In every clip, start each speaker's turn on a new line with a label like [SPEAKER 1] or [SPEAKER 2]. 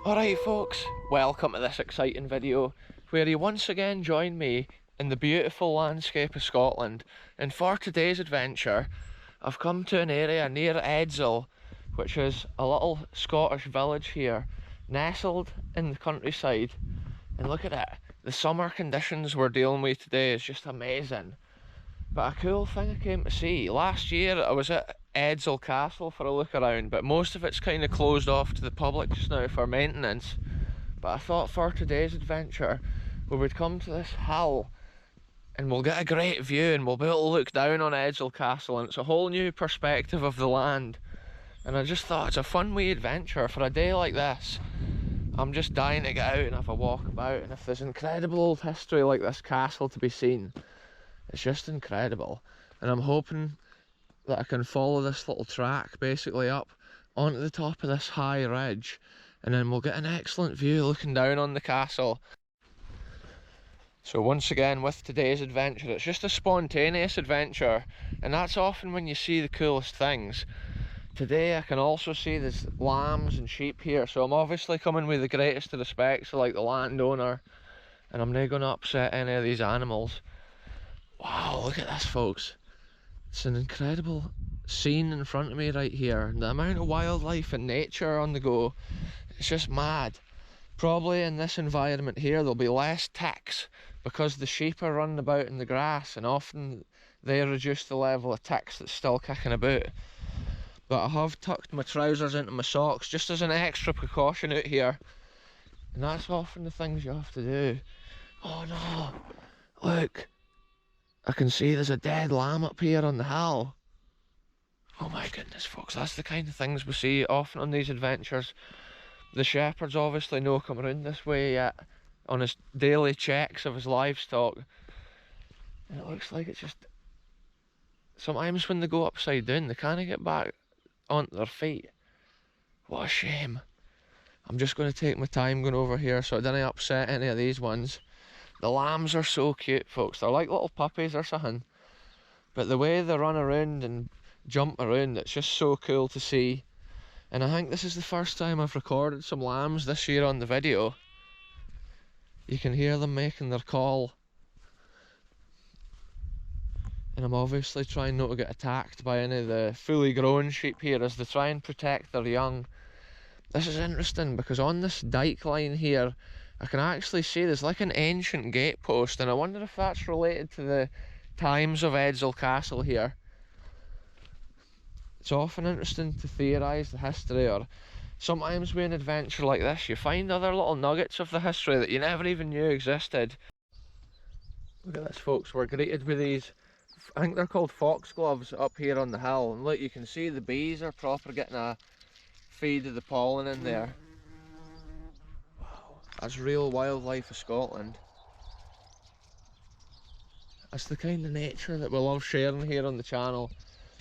[SPEAKER 1] Alright folks, welcome to this exciting video where you once again join me in the beautiful landscape of Scotland. And for today's adventure, I've come to an area near Edzell, which is a little Scottish village here, nestled in the countryside. And look at it, the summer conditions we're dealing with today is just amazing. But a cool thing I came to see, last year I was at Edzell Castle for a look around, but most of it's kind of closed off to the public just now for maintenance. But I thought for today's adventure we would come to this hill and we'll get a great view and we'll be able to look down on Edzell Castle, and it's a whole new perspective of the land. And I just thought it's a fun wee adventure for a day like this. I'm just dying to get out and have a walk about, and if there's incredible old history like this castle to be seen, it's just incredible. And I'm hoping that I can follow this little track basically up onto the top of this high ridge, and then we'll get an excellent view looking down on the castle. So once again with today's adventure, it's just a spontaneous adventure, and that's often when you see the coolest things. Today I can also see there's lambs and sheep here, so I'm obviously coming with the greatest of respect to like the landowner, and I'm not going to upset any of these animals. Wow, look at this folks. It's an incredible scene in front of me right here, and the amount of wildlife and nature on the go, it's just mad. Probably in this environment here there'll be less ticks because the sheep are running about in the grass, and often they reduce the level of ticks that's still kicking about. But I have tucked my trousers into my socks just as an extra precaution out here, and that's often the things you have to do. Oh no, look, I can see there's a dead lamb up here on the hill. Oh my goodness folks, that's the kind of things we see often on these adventures. The shepherd's obviously no come around this way yet on his daily checks of his livestock. And it looks like it's just, sometimes when they go upside down they can't get back onto their feet. What a shame. I'm just going to take my time going over here so I don't upset any of these ones. The lambs are so cute folks, they're like little puppies or something. But the way they run around and jump around, it's just so cool to see. And I think this is the first time I've recorded some lambs this year on the video. You can hear them making their call. And I'm obviously trying not to get attacked by any of the fully grown sheep here as they try and protect their young. This is interesting because on this dike line here, I can actually see there's like an ancient gatepost, and I wonder if that's related to the times of Edzell Castle here. It's often interesting to theorise the history, or sometimes with an adventure like this you find other little nuggets of the history that you never even knew existed. Look at this folks, we're greeted with these, I think they're called foxgloves up here on the hill, and look, you can see the bees are proper getting a feed of the pollen in there. Wow, that's real wildlife of Scotland. That's the kind of nature that we love sharing here on the channel.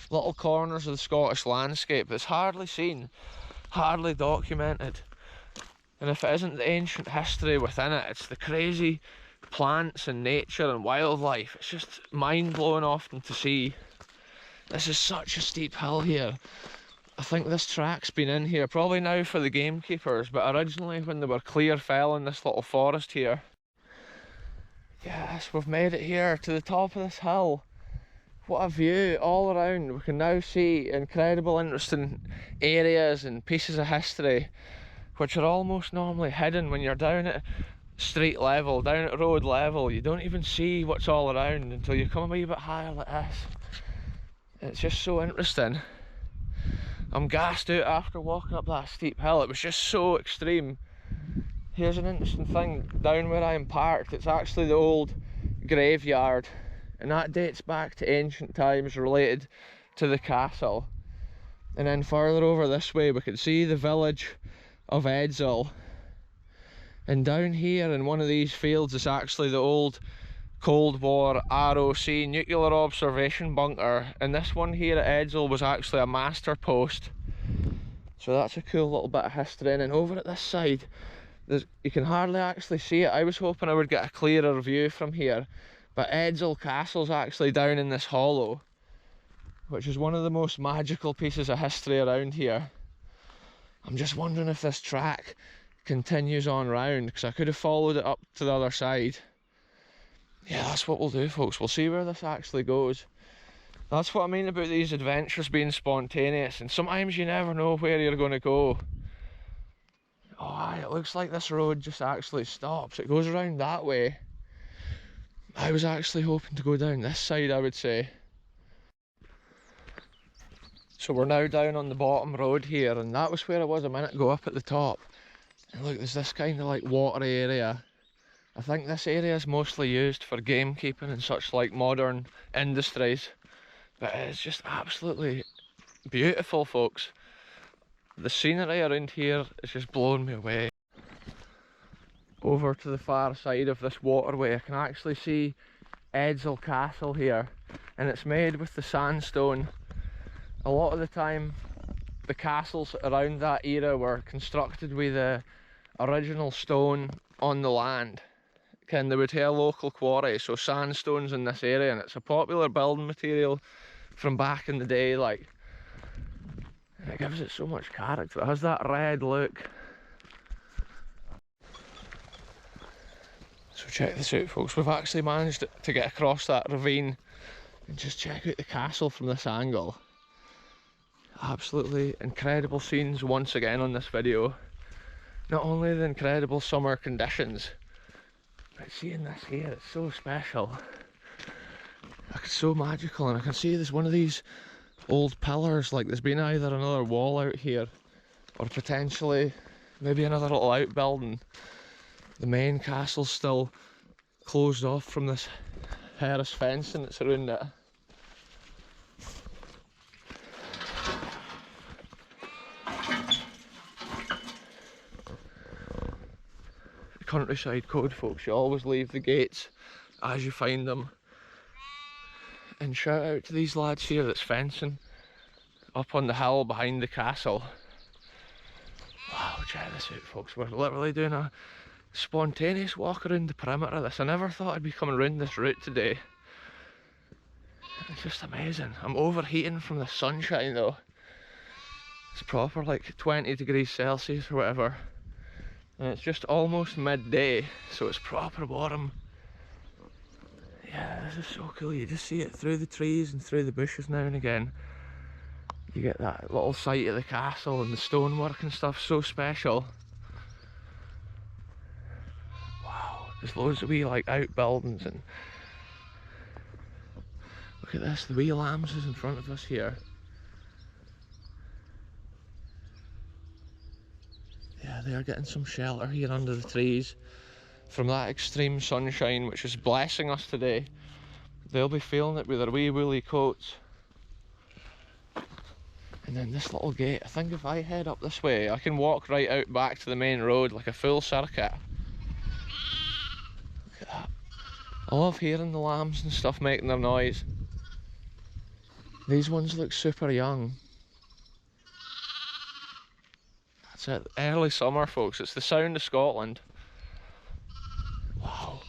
[SPEAKER 1] Little corners of the Scottish landscape that's hardly seen, hardly documented. And if it isn't the ancient history within it, it's the crazy plants and nature and wildlife. It's just mind-blowing often to see. This is such a steep hill here. I think this track's been in here probably now for the gamekeepers, but originally when they were clear fell in this little forest here. Yes, we've made it here to the top of this hill. What a view all around. We can now see incredible interesting areas and pieces of history which are almost normally hidden when you're down at street level, down at road level. You don't even see what's all around until you come a wee bit higher like this. It's just so interesting. I'm gassed out after walking up that steep hill. It was just so extreme. Here's an interesting thing, down where I'm parked, it's actually the old graveyard, and that dates back to ancient times related to the castle. And then further over this way we can see the village of Edzell, and down here in one of these fields is actually the old Cold War ROC nuclear observation bunker, and this one here at Edzell was actually a master post. So that's a cool little bit of history. And then over at this side, you can hardly actually see it. I was hoping I would get a clearer view from here, but Edzell Castle's actually down in this hollow. which is one of the most magical pieces of history around here. I'm just wondering if this track continues on round, because I could have followed it up to the other side. Yeah, that's what we'll do, folks. We'll see where this actually goes. That's what I mean about these adventures being spontaneous, and sometimes you never know where you're going to go. Oh, aye, it looks like this road just actually stops. It goes around that way. I was actually hoping to go down this side, I would say. So we're now down on the bottom road here, and that was where I was a minute ago up at the top. And look, there's this kind of like watery area. I think this area is mostly used for gamekeeping and such like modern industries. But it's just absolutely beautiful, folks. The scenery around here is just blowing me away. Over to the far side of this waterway, I can actually see Edzell Castle here, and it's made with the sandstone. A lot of the time, the castles around that era were constructed with the original stone on the land. And they would have a local quarry, so sandstone's in this area, and it's a popular building material from back in the day, like. And it gives it so much character. It has that red look. So check this out, folks. We've actually managed to get across that ravine and just check out the castle from this angle. Absolutely incredible scenes once again on this video. Not only the incredible summer conditions, but seeing this here, it's so special. It's so magical, and I can see there's one of these old pillars, like there's been either another wall out here or potentially maybe another little outbuilding. The main castle's still closed off from this terrace fencing that's around it. Countryside code, folks. You always leave the gates as you find them. And shout out to these lads here that's fencing up on the hill behind the castle. Wow, check this out, folks. We're literally doing a spontaneous walk around the perimeter of this. I never thought I'd be coming around this route today. It's just amazing. I'm overheating from the sunshine though. It's proper like 20 degrees Celsius or whatever. And it's just almost midday, so it's proper warm. Yeah, this is so cool. You just see it through the trees and through the bushes now and again. You get that little sight of the castle and the stonework and stuff, so special. Wow, there's loads of wee like outbuildings, and look at this, the wee lambs is in front of us here. Yeah, they are getting some shelter here under the trees from that extreme sunshine which is blessing us today. They'll be feeling it with their wee woolly coats. And then this little gate, I think if I head up this way I can walk right out back to the main road like a full circuit. Look at that. I love hearing the lambs and stuff making their noise. These ones look super young. That's it, early summer, folks. It's the sound of Scotland. Wow.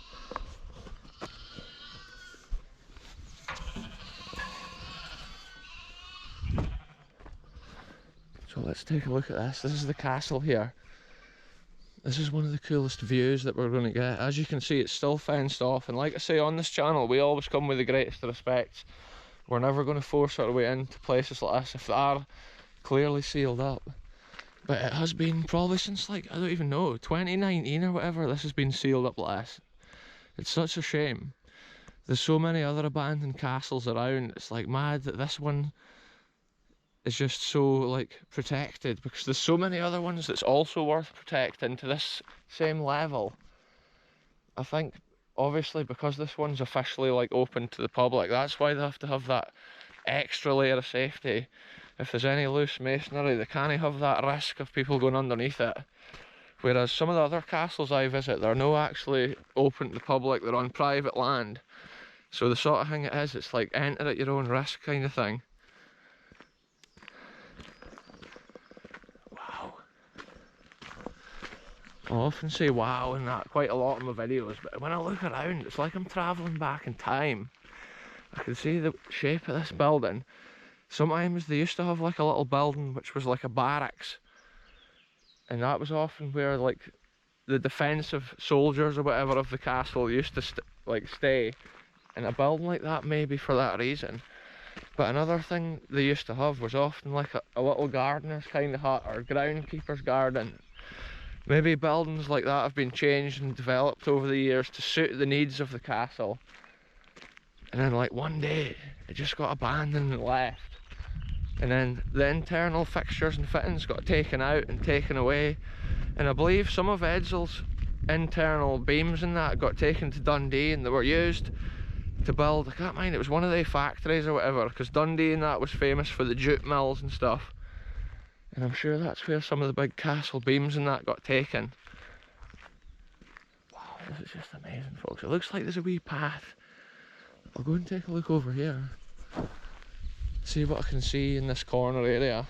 [SPEAKER 1] So let's take a look at this. This is the castle here. This is one of the coolest views that we're going to get. As you can see, it's still fenced off, and like I say on this channel, we always come with the greatest respect. We're never going to force our way into places like this if they are clearly sealed up. But it has been probably since like, I don't even know, 2019 or whatever, this has been sealed up like this. It's such a shame. There's so many other abandoned castles around, it's like mad that this one is just so like protected, because there's so many other ones that's also worth protecting to this same level. I think obviously because this one's officially like open to the public, that's why they have to have that extra layer of safety. If there's any loose masonry, they can't have that risk of people going underneath it. Whereas some of the other castles I visit, they're not actually open to the public, they're on private land. So the sort of thing it is, it's like enter at your own risk kind of thing. Wow. I often say wow in that quite a lot in my videos, but when I look around, it's like I'm travelling back in time. I can see the shape of this building, sometimes they used to have like a little building which was like a barracks, and that was often where like the defensive soldiers or whatever of the castle used to stay in a building like that, maybe for that reason. But another thing they used to have was often like a little gardener's kind of hut or groundkeeper's garden. Maybe buildings like that have been changed and developed over the years to suit the needs of the castle. And then like one day it just got abandoned and left. And then the internal fixtures and fittings got taken out and taken away. And I believe some of Edzell's internal beams and that got taken to Dundee, and they were used to build, I can't mind, it was one of the factories or whatever, because Dundee and that was famous for the jute mills and stuff. And I'm sure that's where some of the big castle beams and that got taken. Wow, this is just amazing, folks. It looks like there's a wee path. I'll go and take a look over here, see what I can see in this corner area.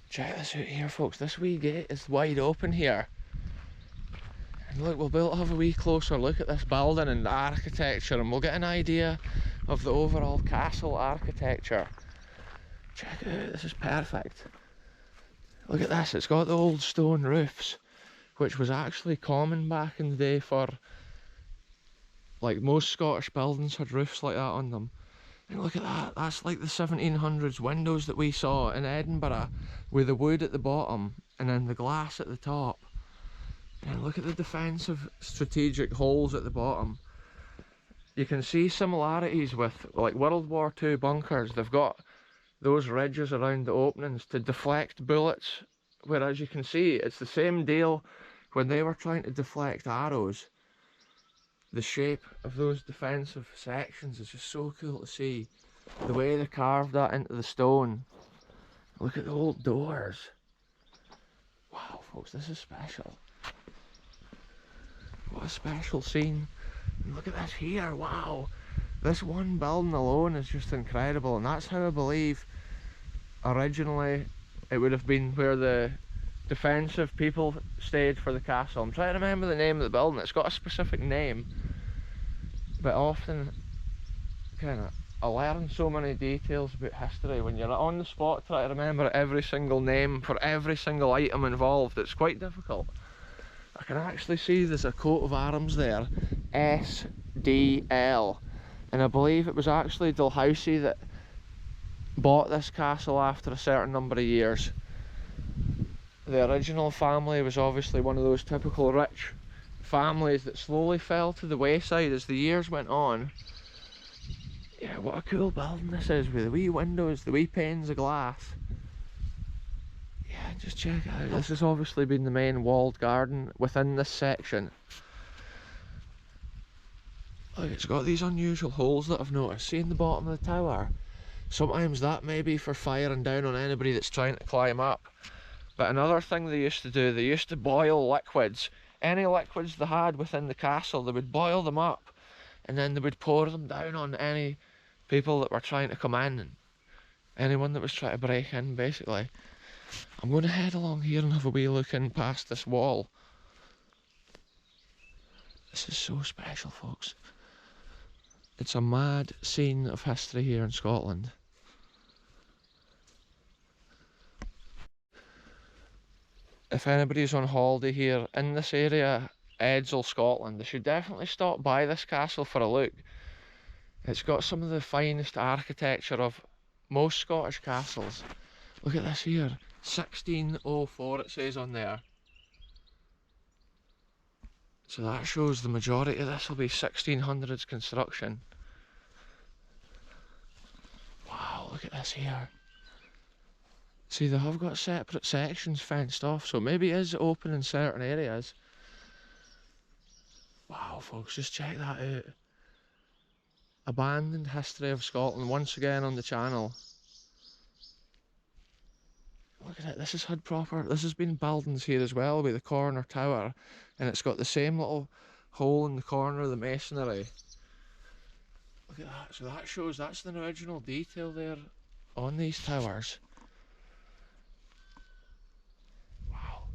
[SPEAKER 1] Check this out here, folks. This wee gate is wide open here. And look, we'll be able to have a wee closer look at this building and the architecture, and we'll get an idea of the overall castle architecture. Check it out, this is perfect. Look at this, it's got the old stone roofs, which was actually common back in the day for, like, most Scottish buildings had roofs like that on them. And look at that, that's like the 1700s windows that we saw in Edinburgh, with the wood at the bottom and then the glass at the top. And look at the defensive strategic holes at the bottom. You can see similarities with like World War II bunkers. They've got those ridges around the openings to deflect bullets, whereas you can see it's the same deal when they were trying to deflect arrows. The shape of those defensive sections is just so cool to see. The way they carved that into the stone. Look at the old doors. Wow, folks, this is special. What a special scene. And look at this here, wow. This one building alone is just incredible, and that's how I believe originally it would have been where the defensive people stayed for the castle. I'm trying to remember the name of the building. It's got a specific name, but often I learn so many details about history when you're on the spot trying to remember every single name for every single item involved. It's quite difficult. I can actually see there's a coat of arms there, SDL, and I believe it was actually Dalhousie that bought this castle after a certain number of years. The original family was obviously one of those typical rich families that slowly fell to the wayside as the years went on. Yeah, what a cool building this is, with the wee windows, the wee panes of glass. Yeah, just check it out. This has obviously been the main walled garden within this section. Look, it's got these unusual holes that I've noticed. See in the bottom of the tower? Sometimes that may be for firing down on anybody that's trying to climb up. But another thing they used to do, they used to boil liquids. Any liquids they had within the castle, they would boil them up, and then they would pour them down on any people that were trying to come in, and anyone that was trying to break in, basically. I'm going to head along here and have a wee look in past this wall. This is so special, folks. It's a mad scene of history here in Scotland. If anybody's on holiday here in this area, Edzell, Scotland, they should definitely stop by this castle for a look. It's got some of the finest architecture of most Scottish castles. Look at this here, 1604 it says on there. So that shows the majority of this will be 1600s construction. Wow, look at this here. See, they have got separate sections fenced off, so maybe it is open in certain areas. Wow, folks, just check that out. Abandoned history of Scotland once again on the channel. Look at it, this has had proper, this has been buildings here as well with the corner tower, and it's got the same little hole in the corner of the masonry. Look at that, so that shows that's the original detail there on these towers. Wow.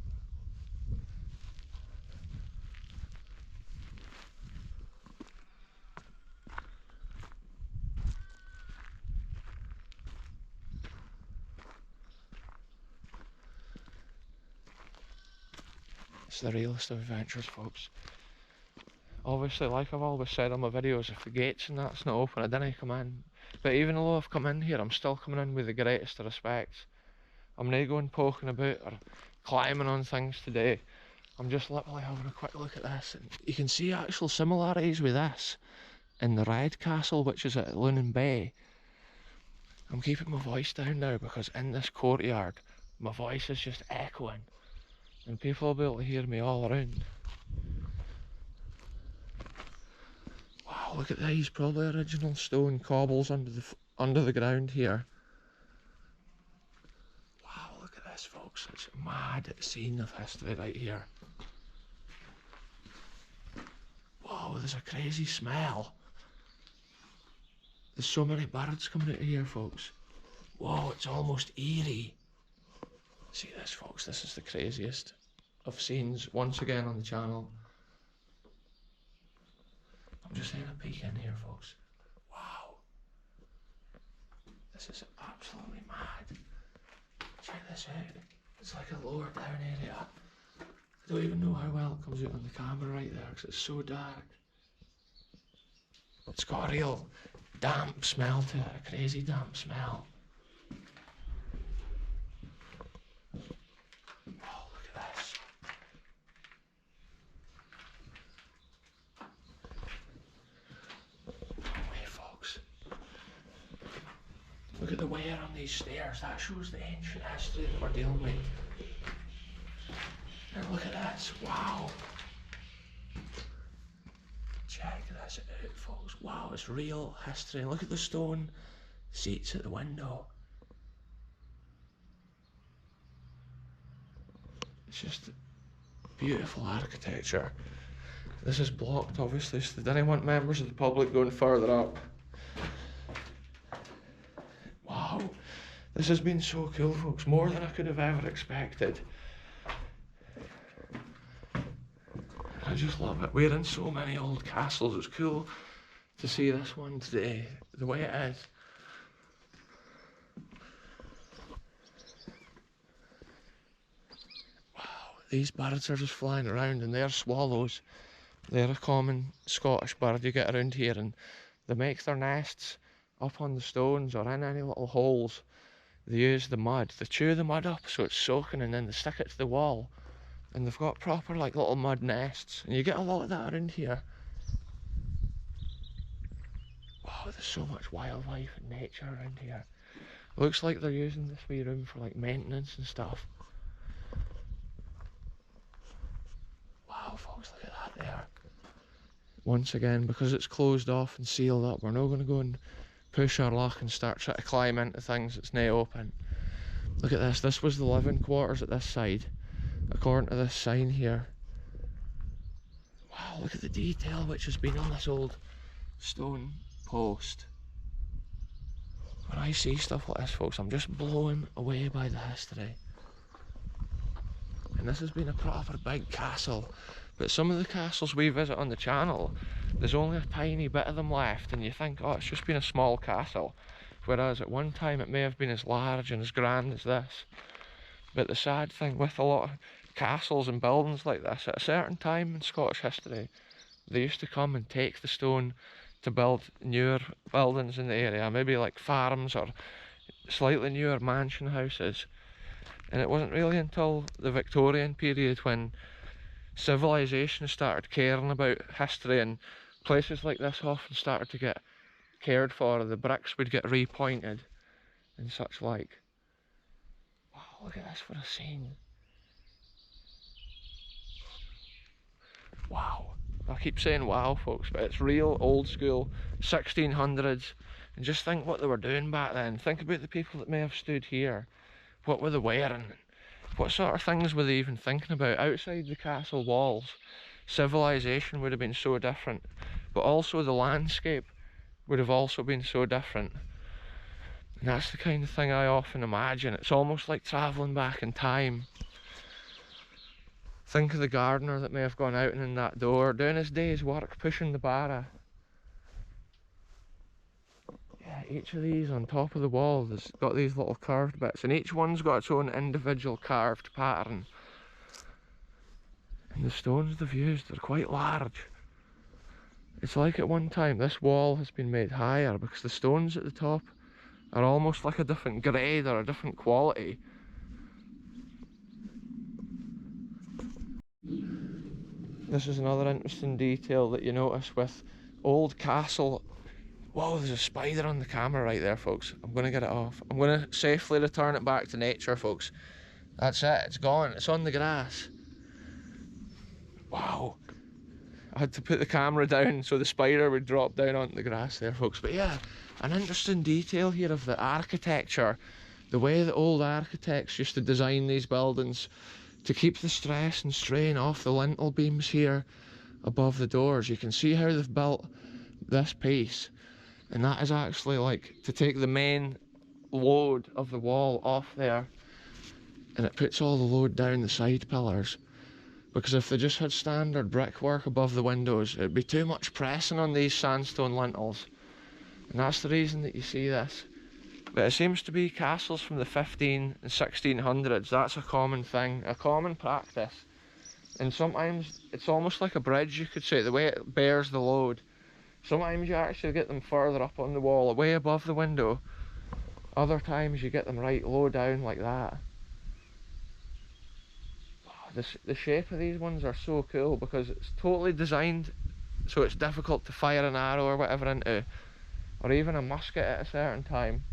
[SPEAKER 1] It's the realest of adventures, folks. Obviously, like I've always said on my videos, if the gates and that's not open, I didn't come in. But even though I've come in here, I'm still coming in with the greatest of respects. I'm not going poking about or climbing on things today. I'm just literally having a quick look at this, and you can see actual similarities with this in the Red Castle, which is at Lunan Bay. I'm keeping my voice down now because in this courtyard, my voice is just echoing, and people will be able to hear me all around. Wow, look at these, probably original stone cobbles under the ground here. Wow, look at this, folks. It's a mad scene of history right here. Wow, there's a crazy smell. There's so many birds coming out of here, folks. Whoa, it's almost eerie. See this, folks, this is the craziest of scenes once again on the channel. I'm just having a peek in here, folks. Wow. This is absolutely mad. Check this out. It's like a lower down area. I don't even know how well it comes out on the camera right there because it's so dark. It's got a real damp smell to it, a crazy damp smell. Oh, look at this. Wait, folks. Look at the wear on these stairs. That shows the ancient history that we're dealing with. And look at this. Wow. Check this out, folks. Wow, it's real history. And look at the stone seats at the window. It's just beautiful architecture. This is blocked, obviously, so they didn't want members of the public going further up. Wow, this has been so cool, folks. More than I could have ever expected. I just love it. We're in so many old castles. It's cool to see this one today, the way it is. Wow, these birds are just flying around, and they're swallows. They're a common Scottish bird you get around here, and they make their nests up on the stones or in any little holes. They use the mud. They chew the mud up so it's soaking, and then they stick it to the wall. And they've got proper like little mud nests, and you get a lot of that around here. Wow, there's so much wildlife and nature around here. Looks like they're using this wee room for like maintenance and stuff. Wow, folks, look at that there. Once again, because it's closed off and sealed up, we're not going to go and push our luck and start trying to climb into things that's now open. Look at this. This was the living quarters at this side, according to this sign here. Wow, look at the detail which has been on this old stone post. When I see stuff like this, folks, I'm just blown away by the history. And this has been a proper big castle. But some of the castles we visit on the channel, there's only a tiny bit of them left, and you think, oh, it's just been a small castle. Whereas at one time it may have been as large and as grand as this. But the sad thing with a lot of castles and buildings like this, at a certain time in Scottish history, they used to come and take the stone to build newer buildings in the area, maybe like farms or slightly newer mansion houses. And it wasn't really until the Victorian period when civilization started caring about history, and places like this often started to get cared for. The bricks would get repointed and such like. Wow, look at this for a scene. Wow. I keep saying wow, folks, but it's real old school 1600s. And just think what they were doing back then. Think about the people that may have stood here. What were they wearing? What sort of things were they even thinking about? Outside the castle walls, civilization would have been so different, but also the landscape would have also been so different. And that's the kind of thing I often imagine. It's almost like travelling back in time. Think of the gardener that may have gone out and in that door, doing his day's work, pushing the barrow. Yeah, each of these on top of the wall has got these little curved bits, and each one's got its own individual carved pattern. And the stones they've used, they're quite large. It's like at one time this wall has been made higher because the stones at the top are almost like a different grade or a different quality. This is another interesting detail that you notice with Old Castle. Whoa, there's a spider on the camera right there, folks. I'm going to get it off. I'm going to safely return it back to nature, folks. That's it, it's gone, it's on the grass. Wow. I had to put the camera down so the spider would drop down onto the grass there, folks. But yeah, an interesting detail here of the architecture. The way that old architects used to design these buildings to keep the stress and strain off the lintel beams here above the doors. You can see how they've built this piece. And that is actually like to take the main load of the wall off there, and it puts all the load down the side pillars. Because if they just had standard brickwork above the windows, it'd be too much pressing on these sandstone lintels. And that's the reason that you see this. But it seems to be castles from the 15 and 1600s. That's a common thing, a common practice. And sometimes it's almost like a bridge, you could say, the way it bears the load. Sometimes you actually get them further up on the wall, way above the window. Other times you get them right low down like that. The shape of these ones are so cool because it's totally designed so it's difficult to fire an arrow or whatever into, or even a musket at a certain time.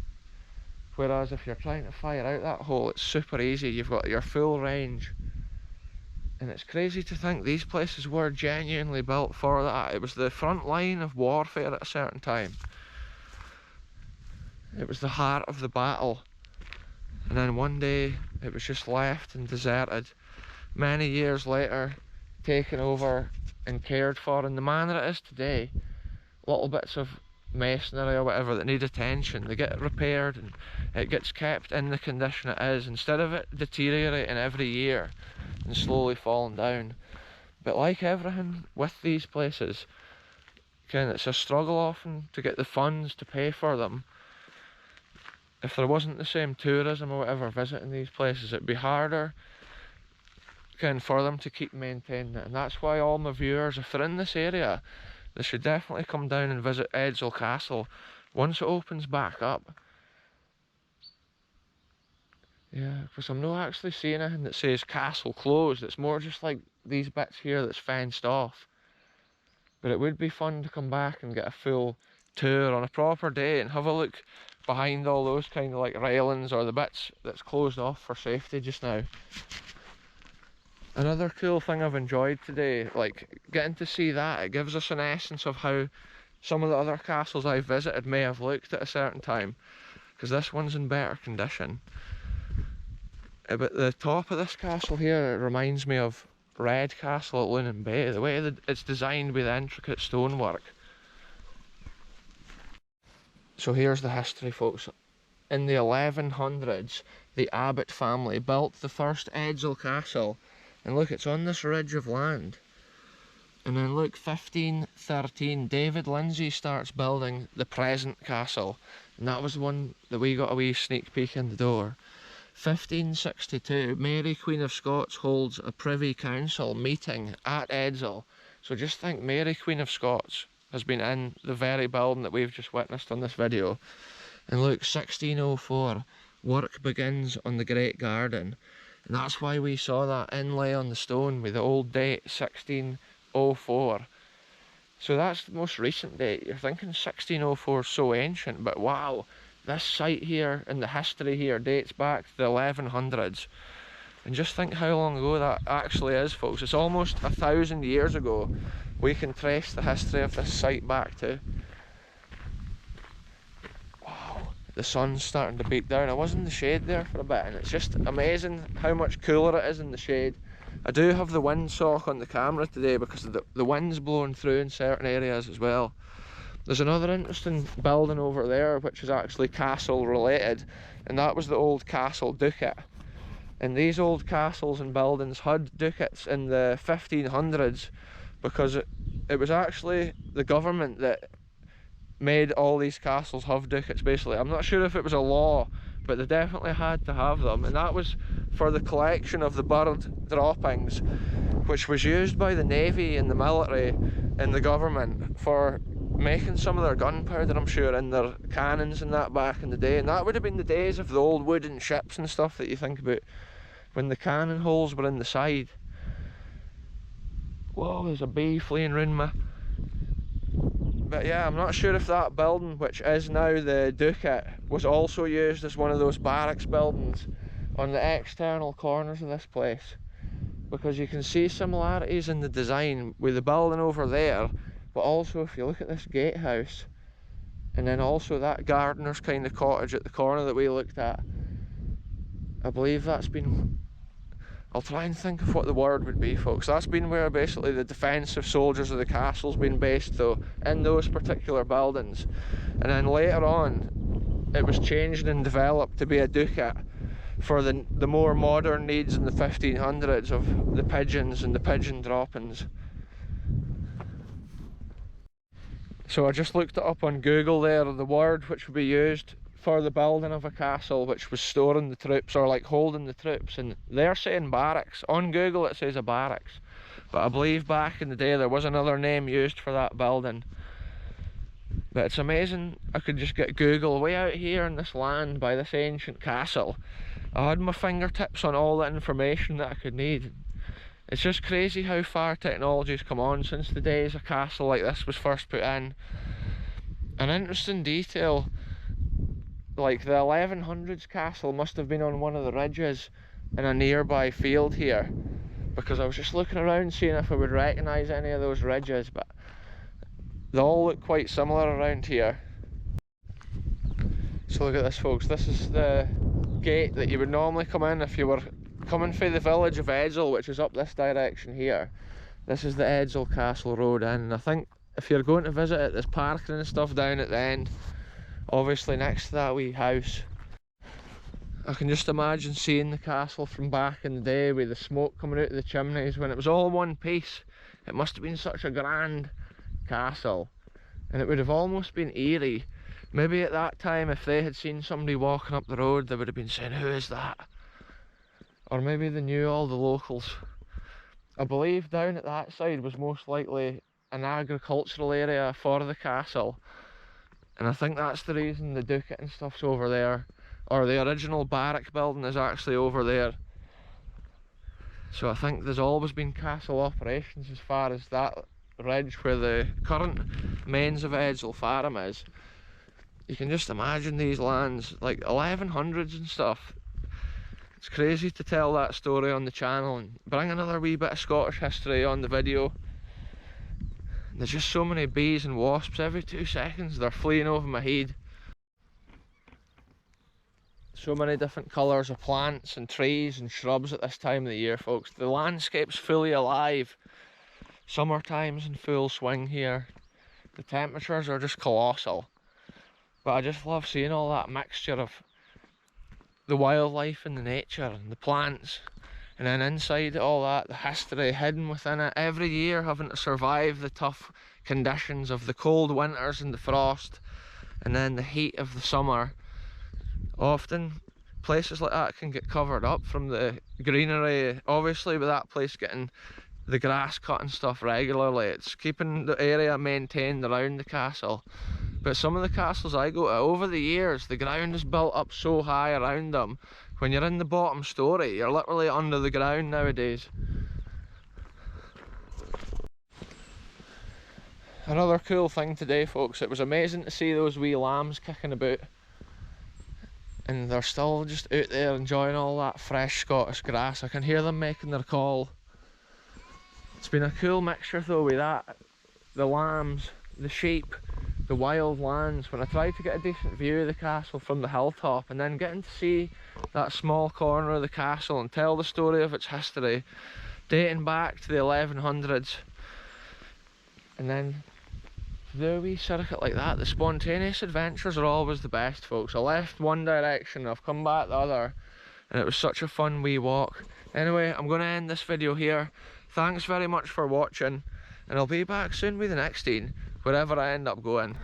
[SPEAKER 1] Whereas if you're trying to fire out that hole, it's super easy. You've got your full range. And it's crazy to think these places were genuinely built for that. It was the front line of warfare at a certain time. It was the heart of the battle. And then one day it was just left and deserted. Many years later, taken over and cared for in the manner it is today. Little bits of masonry or whatever that need attention, they get repaired and it gets kept in the condition it is, instead of it deteriorating every year and slowly falling down. But like everything with these places, it's a struggle often to get the funds to pay for them. If there wasn't the same tourism or whatever visiting these places, it'd be harder for them to keep maintaining it. And that's why all my viewers, if they're in this area, they should definitely come down and visit Edzell Castle once it opens back up. Yeah, because I'm not actually seeing anything that says castle closed. It's more just like these bits here that's fenced off. But it would be fun to come back and get a full tour on a proper day and have a look behind all those kind of like railings or the bits that's closed off for safety just now. Another cool thing I've enjoyed today, like getting to see that, it gives us an essence of how some of the other castles I've visited may have looked at a certain time, because this one's in better condition. But the top of this castle here, it reminds me of Red Castle at Lunan Bay, the way that it's designed with intricate stonework. So here's the history, folks. In the 1100s, the Abbott family built the first Edzell Castle. And look, it's on this ridge of land. And then look, 1513, David Lindsay starts building the present castle. And that was the one that we got a wee sneak peek in the door. 1562, Mary Queen of Scots holds a Privy Council meeting at Edzell. So just think, Mary Queen of Scots has been in the very building that we've just witnessed on this video. And look, 1604, work begins on the Great Garden. And that's why we saw that inlay on the stone with the old date 1604. So that's the most recent date. You're thinking 1604 is so ancient, but wow, this site here and the history here dates back to the 1100s. And just think how long ago that actually is, folks. It's almost 1,000 years ago we can trace the history of this site back to. The sun's starting to beat down. I was in the shade there for a bit and it's just amazing how much cooler it is in the shade. I do have the windsock on the camera today because the wind's blowing through in certain areas as well. There's another interesting building over there which is actually castle related, and that was the old castle ducat. And these old castles and buildings had ducats in the 1500s because it was actually the government that made all these castles have ducats, basically. I'm not sure if it was a law, but they definitely had to have them, and that was for the collection of the bird droppings, which was used by the Navy and the military and the government for making some of their gunpowder, I'm sure, and their cannons and that back in the day. And that would have been the days of the old wooden ships and stuff that you think about, when the cannon holes were in the side. Whoa, there's a bee fleeing round me. But yeah, I'm not sure if that building, which is now the Ducat, was also used as one of those barracks buildings on the external corners of this place, because you can see similarities in the design with the building over there. But also, if you look at this gatehouse, and then also that gardener's kind of cottage at the corner that we looked at, I believe that's been, I'll try and think of what the word would be, folks. That's been where basically the defensive soldiers of the castle's been based, though, in those particular buildings. And then later on, it was changed and developed to be a Ducat for the more modern needs in the 1500s of the pigeons and the pigeon droppings. So I just looked it up on Google there, the word which would be used for the building of a castle which was storing the troops, or like holding the troops, and they're saying barracks. On Google it says a barracks, but I believe back in the day there was another name used for that building. But it's amazing, I could just get Google way out here in this land by this ancient castle. I had my fingertips on all the information that I could need. It's just crazy how far technology's come on since the days a castle like this was first put in. An interesting detail, like the 1100s castle must have been on one of the ridges in a nearby field here, because I was just looking around seeing if I would recognise any of those ridges, but they all look quite similar around here. So look at this, folks, this is the gate that you would normally come in if you were coming from the village of Edzell, which is up this direction here. This is the Edzell Castle road in, and I think if you're going to visit it, there's parking and stuff down at the end, obviously next to that wee house. I can just imagine seeing the castle from back in the day with the smoke coming out of the chimneys when it was all one piece. It must have been such a grand castle, and it would have almost been eerie. Maybe at that time, if they had seen somebody walking up the road, they would have been saying, "Who is that?" Or maybe they knew all the locals. I believe down at that side was most likely an agricultural area for the castle, and I think that's the reason the Ducat and stuff's over there, or the original barrack building is actually over there. So I think there's always been castle operations as far as that ridge where the current mains of Edzell Farm is. You can just imagine these lands, like 1100s and stuff. It's crazy to tell that story on the channel and bring another wee bit of Scottish history on the video. There's just so many bees and wasps every 2 seconds, they're fleeing over my head. So many different colours of plants and trees and shrubs at this time of the year, folks. The landscape's fully alive. Summertime's in full swing here. The temperatures are just colossal. But I just love seeing all that mixture of the wildlife and the nature and the plants, and then inside all that, the history hidden within it. Every year having to survive the tough conditions of the cold winters and the frost, and then the heat of the summer. Often places like that can get covered up from the greenery, obviously with that place getting the grass cut and stuff regularly. It's keeping the area maintained around the castle. But some of the castles I go to, over the years, the ground is built up so high around them. When you're in the bottom story, you're literally under the ground nowadays. Another cool thing today, folks, it was amazing to see those wee lambs kicking about. And they're still just out there enjoying all that fresh Scottish grass. I can hear them making their call. It's been a cool mixture though with that. The lambs, the sheep, the wild lands. When I tried to get a decent view of the castle from the hilltop, and then getting to see that small corner of the castle and tell the story of its history dating back to the 1100s, and then to do a wee circuit like that, the spontaneous adventures are always the best, folks. I left one direction, I've come back the other, and it was such a fun wee walk. Anyway, I'm going to end this video here. Thanks very much for watching, and I'll be back soon with the next scene, wherever I end up going.